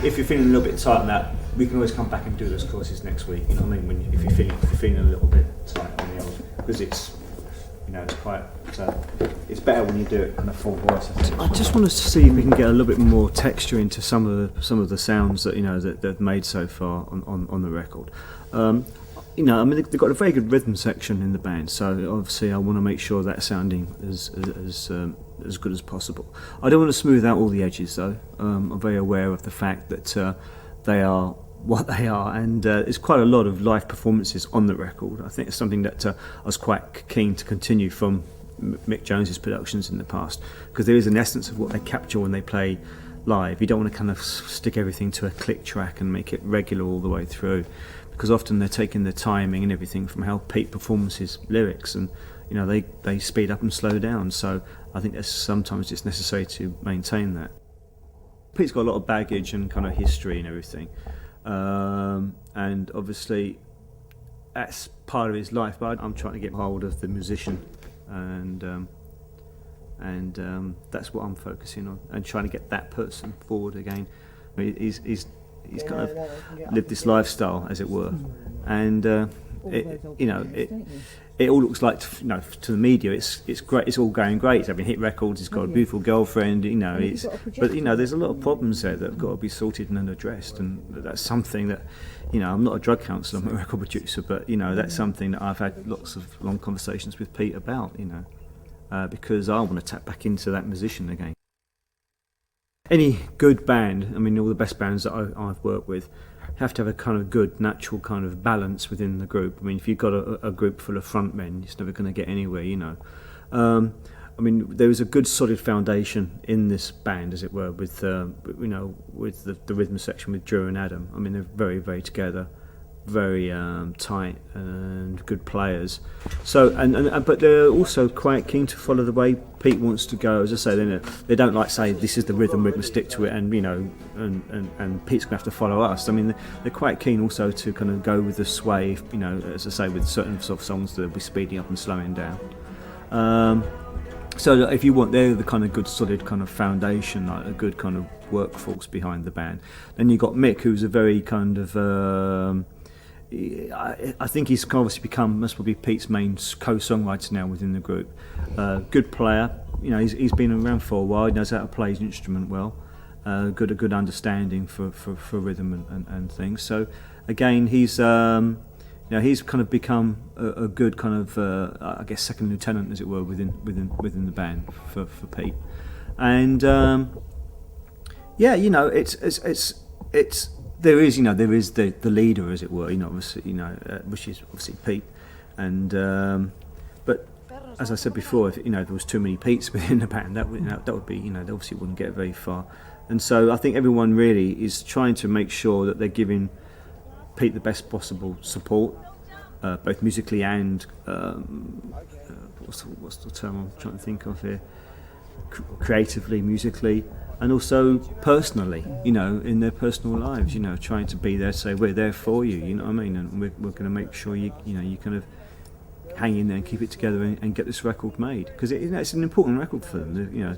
if you're feeling a little bit tight on that, we can always come back and do those courses next week. You know what I mean? If you're feeling a little bit tight on the old, because it's, you know, it's quite. It's better when you do it kind of full voice. I just want to see if we can get a little bit more texture into some of the sounds that, you know, that they've made so far on the record. You know, I mean, they've got a very good rhythm section in the band, so obviously I want to make sure that's sounding as good as possible. I don't want to smooth out all the edges, though. I'm very aware of the fact that they are what they are, and there's quite a lot of live performances on the record. I think it's something that I was quite keen to continue from Mick Jones's productions in the past, because there is an essence of what they capture when they play live. You don't want to kind of stick everything to a click track and make it regular all the way through, because often they're taking the timing and everything from how Pete performs his lyrics, and you know, they speed up and slow down. So I think sometimes it's necessary to maintain that. Pete's got a lot of baggage and kind of history and everything, and obviously that's part of his life. But I'm trying to get hold of the musician, and that's what I'm focusing on, and trying to get that person forward again. I mean, he's kind of lived this lifestyle, as it were, and it all looks like, you know, to the media it's great, it's all going great. He's having hit records, he's got a beautiful girlfriend, you know, but you know, there's a lot of problems there that have got to be sorted and addressed, and that's something that, you know, I'm not a drug counsellor, I'm a record producer, but you know, that's something that I've had lots of long conversations with Pete about, you know, because I want to tap back into that musician again. Any good band, I mean, all the best bands that I've worked with have to have a kind of good, natural kind of balance within the group. I mean, if you've got a group full of frontmen, it's never going to get anywhere, you know. I mean, there was a good, solid foundation in this band, as it were, with you know, with the rhythm section with Drew and Adam. I mean, they're very, very together, very tight and good players. So, but they're also quite keen to follow the way Pete wants to go. As I say, they don't like say this is the rhythm, we're going to stick to it, and you know, and Pete's going to have to follow us. I mean, they're quite keen also to kind of go with the sway, you know, as I say, with certain sort of songs that will be speeding up and slowing down. So if you want, they're the kind of good, solid kind of foundation, like a good kind of workforce behind the band. Then you've got Mick, who's a very kind of I think he's obviously must probably Pete's main co-songwriter now within the group. Good player, you know, he's been around for a while. He knows how to play his instrument well. A good understanding for rhythm and things. So again, he's you know, he's kind of become a good kind of I guess second lieutenant, as it were, within the band for Pete. And yeah, you know, it's. There is the leader, as it were, you know, obviously, you know, which is obviously Pete, and but as I said before, if you know, there was too many Petes within the band, that would be, you know, they obviously wouldn't get very far. And so I think everyone really is trying to make sure that they're giving Pete the best possible support, both musically and what's the term I'm trying to think of here, creatively, musically. And also personally, you know, in their personal lives, you know, trying to be there, say we're there for you, you know what I mean, and we're going to make sure you kind of hang in there and keep it together and get this record made, because you know, it's an important record for them. You know,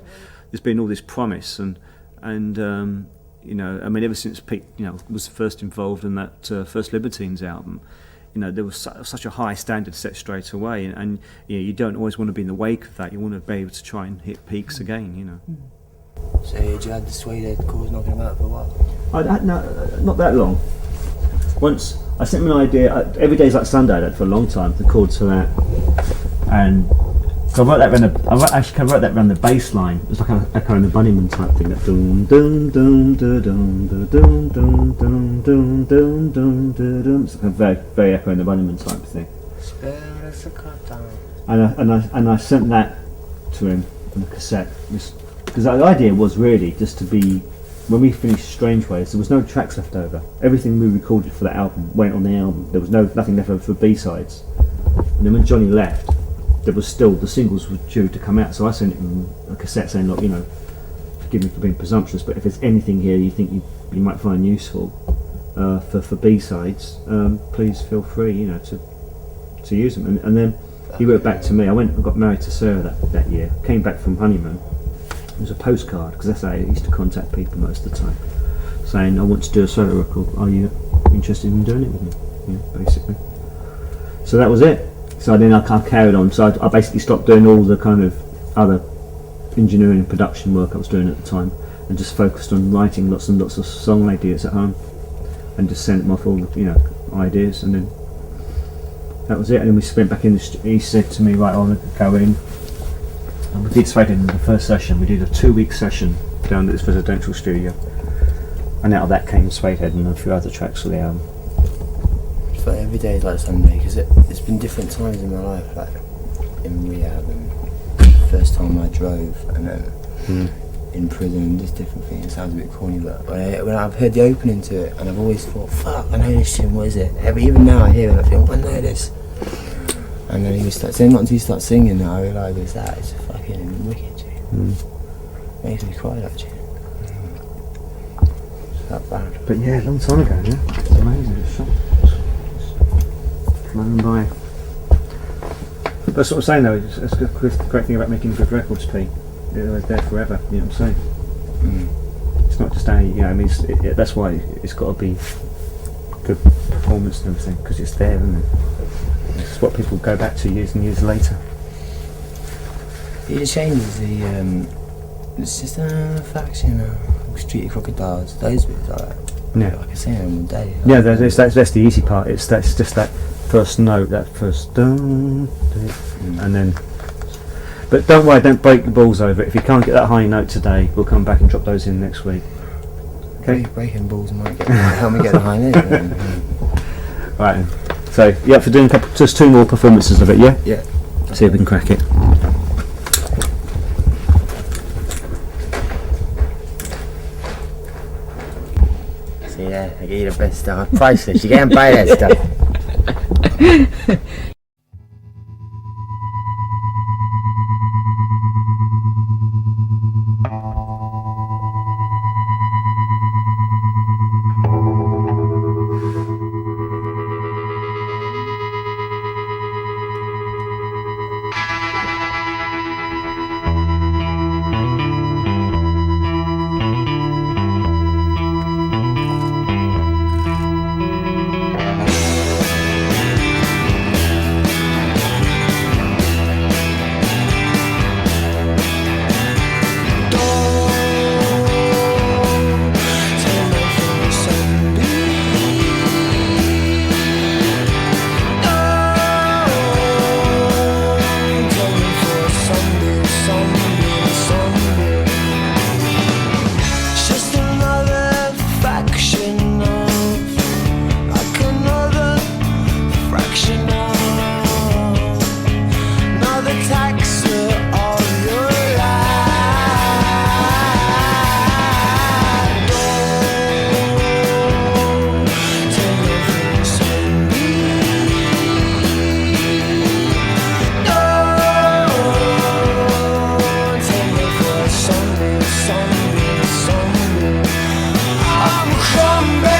there's been all this promise and you know, I mean, ever since Pete, you know, was first involved in that first Libertines album, you know, there was such a high standard set straight away, and you know, you don't always want to be in the wake of that. You want to be able to try and hit peaks again, you know. So you had the sway there, the chords knocking about for a while? No, not that long. Once I sent him an idea. Every day's like Sunday. I had for a long time. The chords for that, and so I wrote that around the bass line. It was like an Echo and the Bunnymen type thing. That dum dum dum dum dum dum dum dum dum dum dum dum dum. It's like a very Echo and the Bunnymen type thing. And I sent that to him on a cassette. Because the idea was really just to be, when we finished Strange Ways, there was no tracks left over. Everything we recorded for that album went on the album. There was nothing left over for B-sides. And then when Johnny left, there was still, the singles were due to come out, so I sent him a cassette saying, look, you know, forgive me for being presumptuous, but if there's anything here you think you might find useful for B-sides, please feel free, you know, to use them. And then he wrote back to me. I went and got married to Sarah that year, came back from honeymoon. It was a postcard, because that's how I used to contact people most of the time. saying, I want to do a solo record, are you interested in doing it with me? Yeah, basically. So that was it. So then I carried on. So I basically stopped doing all the kind of other engineering and production work I was doing at the time, and just focused on writing lots and lots of song ideas at home, and just sent them off all the ideas, and then that was it. And then we went back in. He said to me, right, I want to go in. And we did Suede in the first session. We did a 2-week session down at this residential studio, and out of that came Suedehead and a few other tracks for the album. But every day is like Sunday, because it's been different times in my life, like in rehab and first time I drove, and then in prison, and just different things. It sounds a bit corny, but when I've heard the opening to it, and I've always thought, fuck, I know this tune, what is it? Even now I hear it, I think, I know this. And then he was not until you start singing that I realise it's that. It's a fucking wicked tune. Makes me cry, that tune. It's that bad. But yeah, a long time ago, yeah. It's amazing. It's flown by. But that's what I'm saying though, it's the great thing about making good records, Pete. They're there forever, you know what I'm saying? It's not just I mean, that's why it's got to be good performance and everything, because it's there, isn't it? It's what people go back to years and years later. It just changes it's just a faction, Street of Crocodiles, those bits like that. Yeah. I can sing them all day. Yeah, that's the easy part. That's just that first note, that first dun, and then. But don't worry, don't break the balls over it. If you can't get that high note today, we'll come back and drop those in next week. Okay. Breaking balls might help me get the high note. Right. Then. So you up for doing just 2 more performances of it? Yeah. Yeah. See if we can crack it. See there, I get you the best stuff. Priceless. You can't buy that stuff. Crumbegging